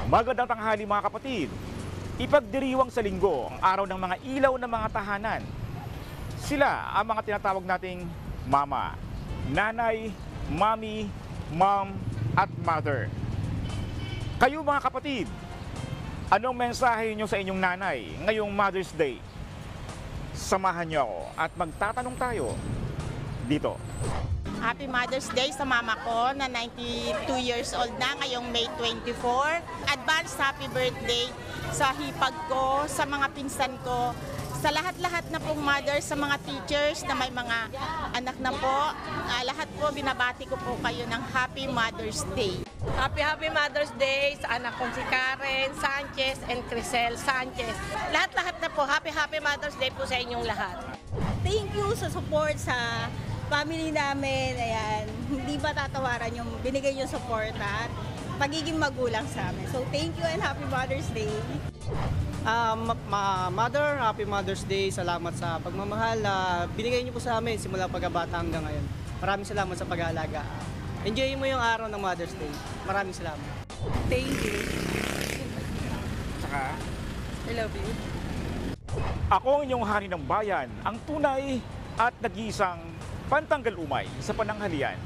Magandang tanghali mga kapatid. Ipagdiriwang sa linggo ang araw ng mga ilaw ng mga tahanan. Sila ang mga tinatawag nating mama, nanay, mami, mom, at mother. Kayo mga kapatid, anong mensahe niyo sa inyong nanay ngayong Mother's Day? Samahan niyo ako at magtatanong tayo dito. Happy Mother's Day sa mama ko na 92 years old na ngayong May 24. Advance happy birthday sa hipag ko, sa mga pinsan ko, sa lahat-lahat na pong mothers, sa mga teachers na may mga anak na po. Lahat po binabati ko po kayo ng Happy Mother's Day. Happy Mother's Day sa anak kong si Karen Sanchez and Crisel Sanchez. Lahat-lahat na po, Happy Mother's Day po sa inyong lahat. Thank you sa support sa family namin. Ayan, hindi ba tatawaran yung binigay yung support at pagiging magulang sa amin. So thank you and Happy Mother's Day. Mother, Happy Mother's Day. Salamat sa pagmamahal na binigay niyo po sa amin simula pagkabata hanggang ngayon. Maraming salamat sa pag-aalaga. Enjoy mo yung araw ng Mother's Day. Maraming salamat. Thank you. Saka, I love you. ako ang inyong hari ng bayan, ang tunay at nag-iisang pantanggal umay sa pananghalian.